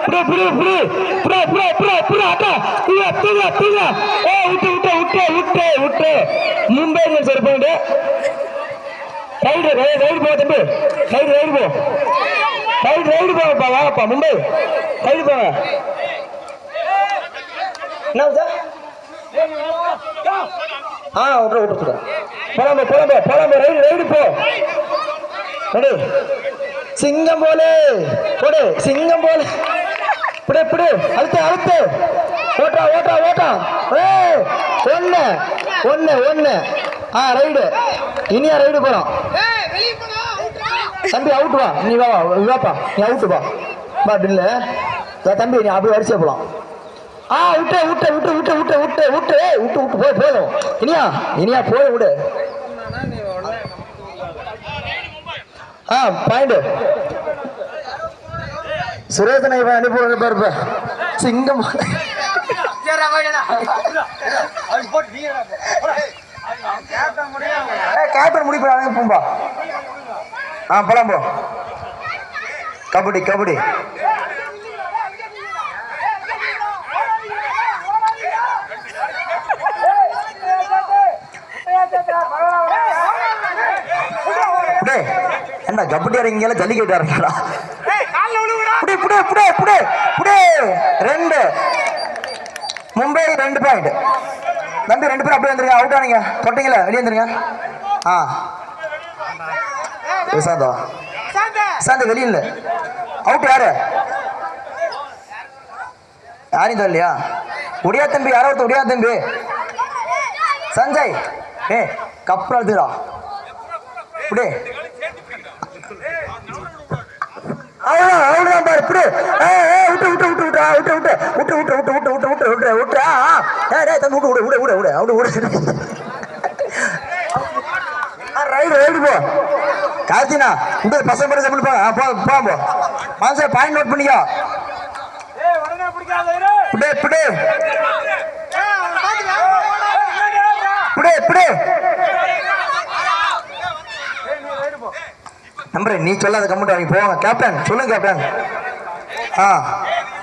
புடி புடி புடி புடி புடி புடி புடி அட்டா தூங்க தூங்க தூங்க ஏ விட்டு விட்டு விட்டு விட்டு விட்டு மும்பை இந்தியன்ஸ் ஒரு பாயிண்ட் ரைடு ரைடு போ தம்பி ரைடு ரைடு போ ரைடு ரைடு போங்கப்பா வாங்கப்பா மும்பை ரைடு போங்க என்ன சார் விட்டு விட்டு போலாமே போலாமே போலாமே ரைடு ரைடு போ சிங்கம் போலே போடு சிங்கம் போலே புடி புடி அழுத்து அழுத்து ஓட்டா ஓட்டா ஓட்டா ஒன்னு ஒன்னு ஒன்னு ரைடு இனியா ரைடு போறோம் தம்பி அவுட் வா நீ வா வாப்பா நீ அவுட்டு வா பில்லு தம்பி நீ அப்படி வரிசை போலாம் விட்டு விட்டு விட்டு விட்டு விட்டு விட்டு விட்டு விட்டு விட்டு போய் போதும் இனியா இனியா போய் விடு பாயிண்ட் சுரேஷனை அனுப்பி பாருப்ப சிங்கம் கேப்டன் முடிப்பு அனுப்பும்பா போலாம் போ கபடி கபடி என்ன கபடி இங்க ஜல்லிக்கட்டு இறங்கடா புடி புடி புடி புடி புடி ரெண்டு மும்பை 2 பாயிண்ட் தம்பி 2 பேரும் அப்படியே வந்துருங்க அவுட் ஆனீங்க தொட்டீங்களா வெளியே வந்துருங்க சாந்தா சாந்த வெளியே இல்லை அவுட் யாரு யாரையும் சொல்லலையா உடையா தம்பி யாரோ ஒருத்தர் உடையா தம்பி சஞ்சய் கப்பல் எடுத்துடா புடி அவ்வளவுதான் பாரு இப்படி விட்டு விட்டு விட்டு விட்டு விட்டு விட்டு விட்டு விட்டு விட்டு விட்டு விட்டு விட்டு விட்டு தம்பி விட்டு விடு விடு விடு விடு விடு ரைடு ரைடு போ கார்த்தினா இந்த பசங்க பண்ணி சாப்பிட்டு போ போ மாசம் பாயிண்ட் நோட் பண்ணிக்கோ புடே புடே புடே புடே நம்பரே நீ சொல்லாத கம்ப்யூட்டர் நீ போங்க கேப்டன் சொல்லுங்க கேப்டன்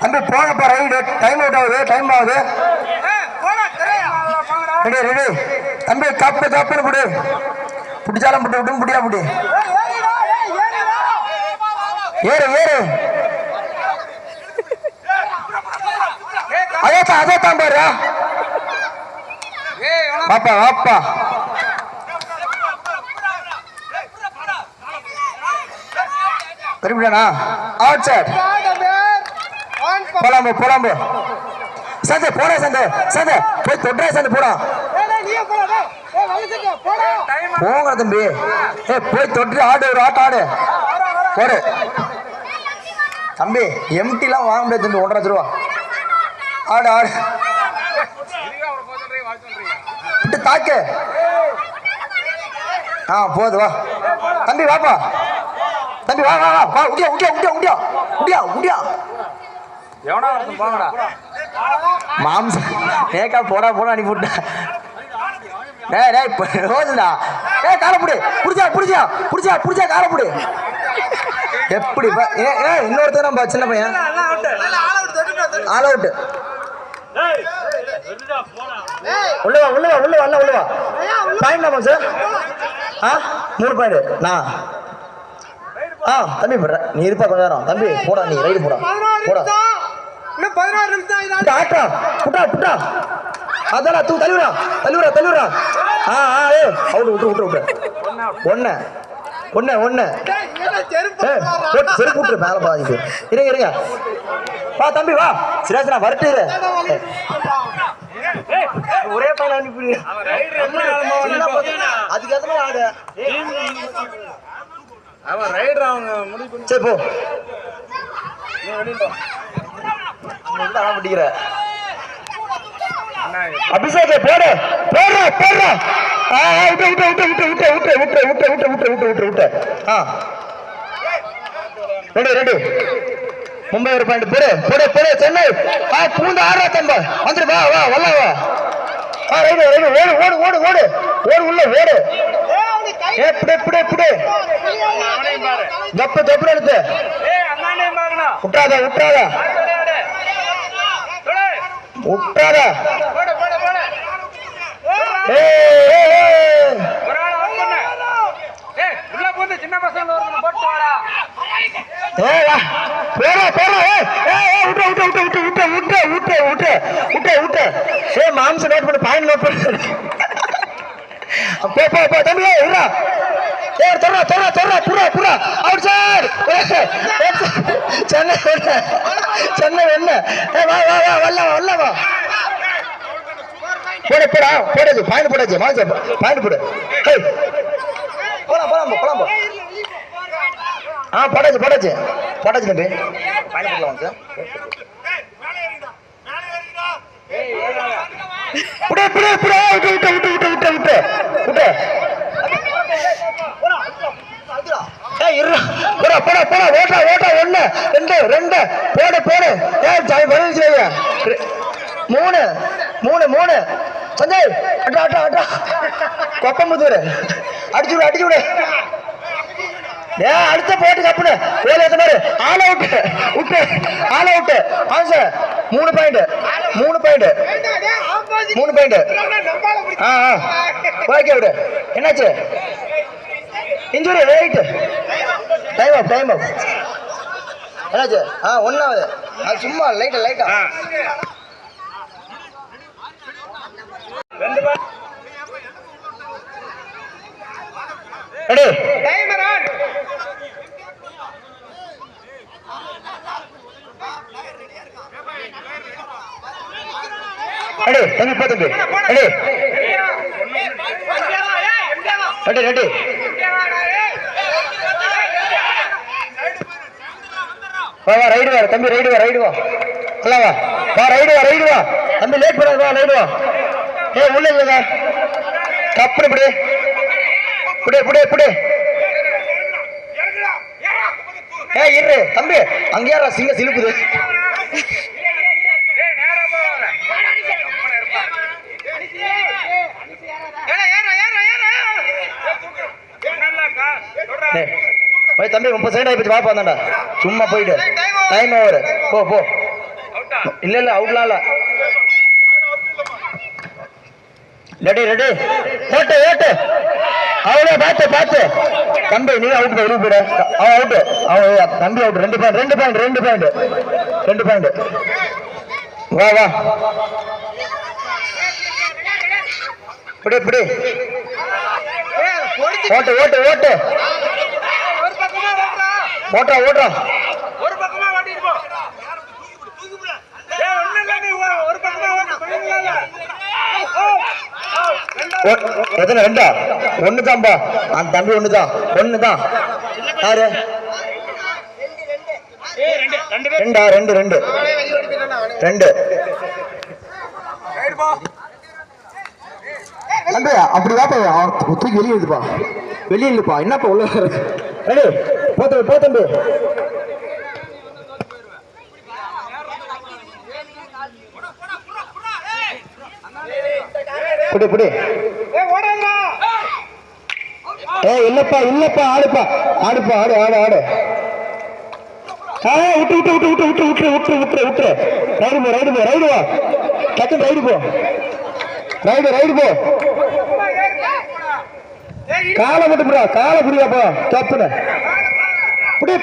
தம்பி போங்கப்பா ரைடு டைம் அவுட் ஆகுது டைம் ஆகுது ரெடி ரெடி தம்பி காப்பு காப்புன்னு புடி பிடிச்சாலும் புட்டு விட்டும் புடியா புடி ஏறு ஏறு அதேதான் அதேதான் பாரு வாப்பா வாப்பா திரும்பிடா அவுட் சைட் போலாம்போ போலாம்போ சந்தை போட சந்தை சந்தை போய் தொட்டே சந்தை போடா போங்க தம்பி போய் தொட்டு ஆடு ஒரு ஆட்டம் ஆடு போடு தம்பி எம்டிலாம் வாங்க முடியாது தம்பி 1.5 லட்ச ரூபா ஆடு ஆடு விட்டு தாக்கு போது வா தம்பி வாப்பா தம்பி வா வா வா உடியா உடியா உடியா உடியா உடியா உடியா எவனா வரது போங்கடா மாம்ச ஏக்கா போடா போடா அனுப்பி விட்டா ரோஜா காலை புடி புடிச்சா புடிச்சா புடிச்சா புடிச்சா காலை புடி எப்படி இன்னொருத்தர் நம்ம சின்ன பையன் ஆல் அவுட் உள்ளவா உள்ளவா உள்ளவா அல்ல உள்ளவா பாயிண்ட் நம்ம சார் 3 பாயிண்ட் நான் தம்பி போடுற நீ இருப்பா கொஞ்ச நேரம் தம்பி போடா நீ ரைடு போடா போடா இன்னும் 16 நிமிஷம் ஆட்டா புட்டா புட்டா அதான் தூ தள்ளுறா தள்ளுறா தள்ளுறா அவுட் விட்டு விட்டு விட்டு ஒன்னு ஒன்னு ஒன்னு செருப்பு விட்டுரு மேல பாதிக்கு இருங்க இருங்க வா தம்பி வா சிராஜ் நான் வரட்டு ஒரே பையன் அனுப்பி அதுக்கு ஏத்த மாதிரி ஆடு அவன் ரைடர் அவங்க முடிவு சரி போ பிடிக்கிற அபிஷேக் போடு போடுற போடுற விட்டு விட்டு விட்டு விட்டு விட்டு விட்டு விட்டு விட்டு விட்டு விட்டு விட்டு விட்டு ரெடி ரெடி மும்பை ஒரு பாயிண்ட் போடு போடு போடு சென்னை பூந்து ஆடுறா தம்ப வந்துரு வா வா வல்ல வா ரைடு ரைடு ஓடு ஓடு ஓடு ஓடு ஓடு உள்ள ஓடு புடே புடே புடே தப்பு தப்பு எடுத்து விட்டாத விட்டாத விட்டாத சின்ன பசங்க போட்டு மாம்சம் நோட் பண்ணு பாயிண்ட் நோட் பண்ணு தம்பி சென்னை சென்னை என்ன வல்லவா போடாது பாயிண்ட் போடாச்சு மாம்சம் பாயிண்ட் போடு போலாம் போடாச்சு தம்பி பாயிண்ட் போடலாம் சார் மூணு சஞ்சய் கொப்பம்புத்தூர் அடிச்சு விடு அடுத்த போட்டு கப்புனு மாதிரி ஆல் அவுட் சார் 3 பாயிண்ட் விடு என்னாச்சு இன்ஜுரி ரைட் டைம் ஆஃப் என்னாச்சு ஒன்னாவது அது சும்மா லைட்டா ரெடி தம்பி போ தம்பி ரெடி வா ரைடு வா தம்பி ரைடு வா அல்லவா வா ரைடு வா தம்பி லேட் பண்ண வா ரைடு வா உள்ள இல்லைங்க கப்பு புடி இரு தம்பி அங்கேயாரா சிங்க சிலுப்புது தம்பி 30 செகண்ட் ஆயிடுச்சு வாப்பா தாண்டா சும்மா போயிட்டு டைம் ஓவர் போ இல்ல அவுட்லாம் இல்ல ரெடி ஓட்டு அவளே பார்த்து தம்பி நீ அவுட் போயிடு அவுட் தம்பி அவுட் 2 பாயிண்ட் வா பிடி ஓட்டு ஓட்டுறா ஒரு பக்கமா ஓட்டிட்டு போ ஒரு பக்கமா எத்தனை ரெண்டா ஒண்ணுதான்பா அந்த தம்பி ஒண்ணுதான் யாரு ரெண்டு தம்பி அப்படி வாப்பா தூக்கி வெளியே இல்லப்பா என்னப்பா உள்ள ரெடி போ தம்பி புடி இல்லப்பா ஆடுப்பா ஆடு விட்டு ரைடு வா டக்குன்னு ரைடு போ காலை மட்டும் காலை புரியாப்பா தப்புன புடி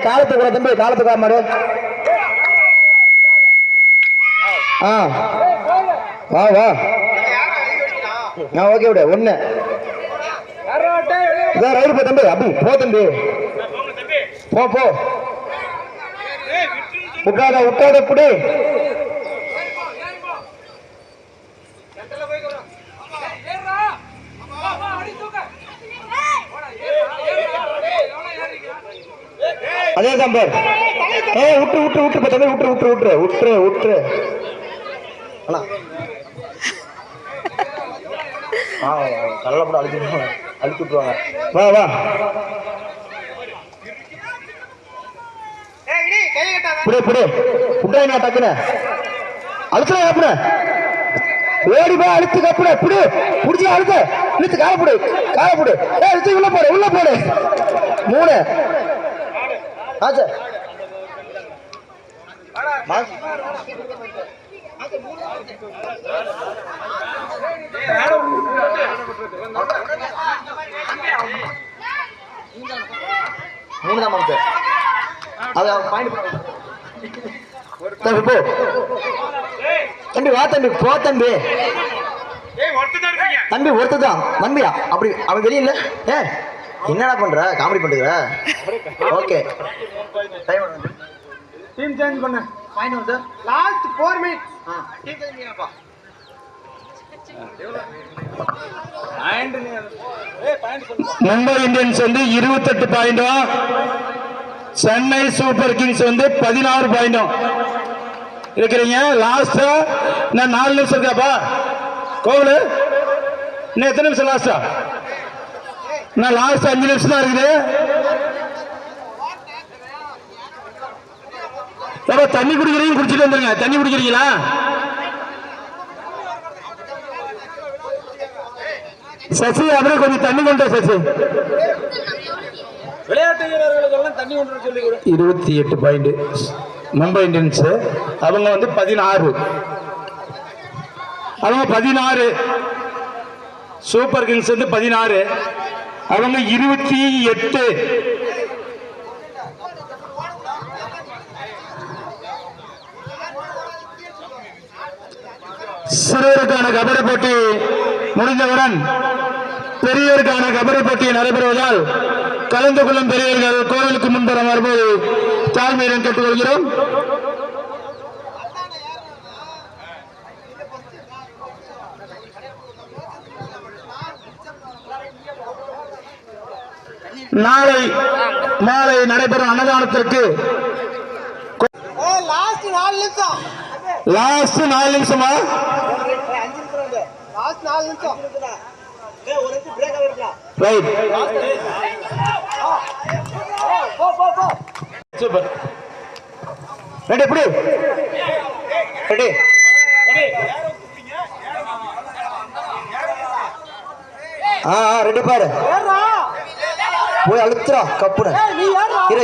காலத்துக்கு தம்பி காலத்துக்கு மாடு வா ஓகே விட ஒண்ணு ரைடு போ தம்பி அப்படி போ தம்பி போ விட்டாத புடி அதே சாம்பார் விட்டு தம்பி விட்டு நல்லபடி அழிச்சு விட்டுருவாங்க வா புடி புட்டா டக்குன்னு அழுத்தலாம் கப்புன ஓடிப்பா அழுத்து கப்புன புடிச்சு அழுத்த இழுத்து காலப்படு அழுத்து உள்ள போடு 3 ஆச்சு மூணு தான் சார். அது பாயிண்ட் தம்பி போ தம்பி, வா தம்பி, போ தம்பி. தம்பி ஒருத்ததான் தம்பியா, அப்படி அவன் வெளியே இல்லை. என்னடா பண்ற, காமெடி பண்ணுற? ஓகே டீம் சேஞ்ச் பண்ணு. பாயிண்ட் வந்து லாஸ்ட் 4 மினிட்ஸ். டீம் சேஞ்ச் பண்ணியாப்பா. மும்பை இந்தியன்ஸ் வந்து 28 பாயிண்டும், சென்னை சூப்பர் கிங்ஸ் வந்து 16 பாயிண்டும் இருக்கிறீங்க. லாஸ்டா இன்னும் 4 நிமிஷம் இருக்காப்பா கோவிலு. இன்னும் எத்தனை நிமிஷம் லாஸ்டா? இன்னும் லாஸ்ட் 5 நிமிஷம் தான் இருக்குது. தண்ணி குடிக்கிறீங்க, குடிச்சிட்டு வந்துருங்க. தண்ணி குடிக்கிறீங்களா? சசி அப்படியே கொஞ்சம் தண்ணி கொண்டு சசி. விளையாட்டு வீரர்களுக்கெல்லாம் தண்ணி கொண்டு சொல்லி 28 பாயிண்ட் மும்பை இந்தியன்ஸ். அவங்க வந்து 16. அவங்க 16. சூப்பர் கிங்ஸ் வந்து 16. அவங்க 28. சிறுவருக்கான கபடி போட்டி முடிந்தவுடன் பெரியவருக்கான கபடி போட்டி நடைபெறுவதால் கலந்து கொள்ளும் பெரியவர்கள் கோவிலுக்கு முன்புறம் வரும்போது தாழ்மையுடன் கேட்டுக்கொள்கிறோம். நாளை மாலை நடைபெறும் அன்னதானத்திற்கு லாஸ்ட் 4 நிமிஷம். லாஸ்ட் 4 நிமிஷமா? லாஸ்ட் 4 நிமிஷம். ஒரு நிமிஷம் பிரேக் ஆகிருக்கலாம். ரைட், போ. சூப்பர். ரெடி எப்படி ரெடி ரெடி பாரு. போய் அழுத்துறா கப்புன. இரு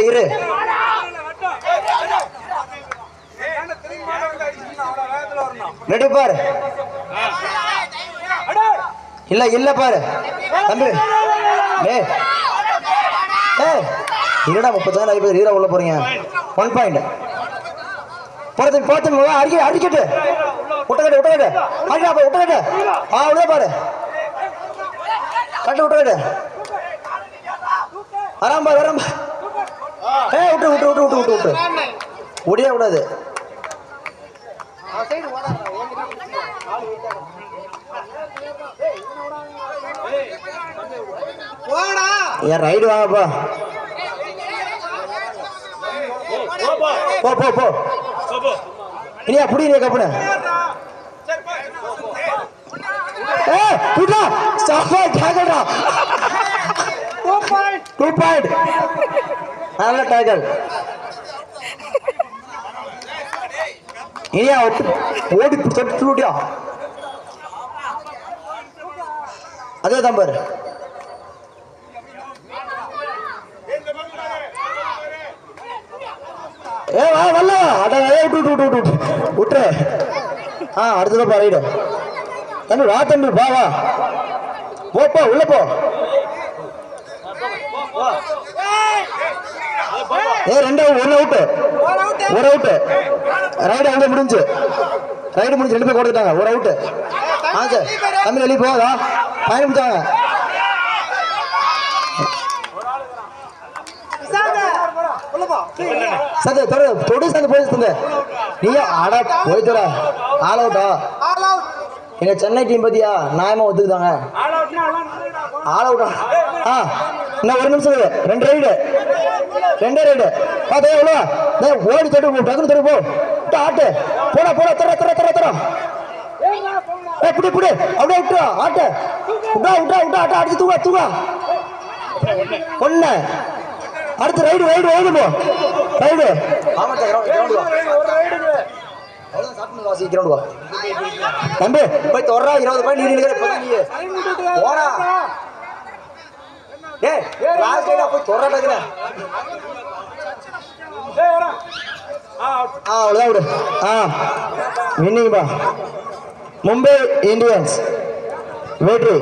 ரெடி பாரு. இல்ல பாரு தம்பி. இல்லடா 30 பேர் ஹீரோ உள்ள போறீங்க. 1 பாயிண்ட் போறது அடிக்கட்டு விட்டக்கட்டு அவ்வளோ பாரு. கட்டு விட்டக்கட்டு வராம்பா. விட்டு ஒடியா விடாது. என் ரைடு வாங்கப்பா. போ இனியா புடி நீ கப்புன. டூ பாயிண்ட் நல்ல டேக்கல். இனியா ஓடி தொட்டுட்டியா? அதே தான் பாரு. வரல விட்டுரு. அடுத்ததான் பாரு தம்பி. வா தம்பி, வா போ உள்ள போ. ரெண்டாவது ஒரு அவுட்டு. ரைடு அங்கே முடிஞ்சு 2 பேர் கொடுத்துட்டாங்க. ஒரு அவுட்டு. சார் தம்பி வெளியே போதா பயணிச்சாங்க. தொடு சார்ந்து போயிருந்த நீ ஆடா போய்த்தோட. ஆல் அவுட்டா? எங்க சென்னை டீம் பத்தியா நியாயமா ஒத்துக்குதாங்க. ஆல் அவுட்டா? இன்னும் 1 நிமிஷம். 2 ரைடு. ஓடி தொட்டு டக்குனு தொட்டு போ. ஆட்டு போடா தர புடி அப்படியே விட்டுறா. ஆட்டு விட்டா ஆட்ட அடிச்சு தூங்க. ஒண்ணு அடுத்து ரைடு போ. ரைடு தம்பி போய் தொடரா. 20 பாயிண்ட் நீ போடா. போய் தொடரா. அவ்வளோதான் விடு. வின்னிங்பா. மும்பை இந்தியன்ஸ் வெற்றி.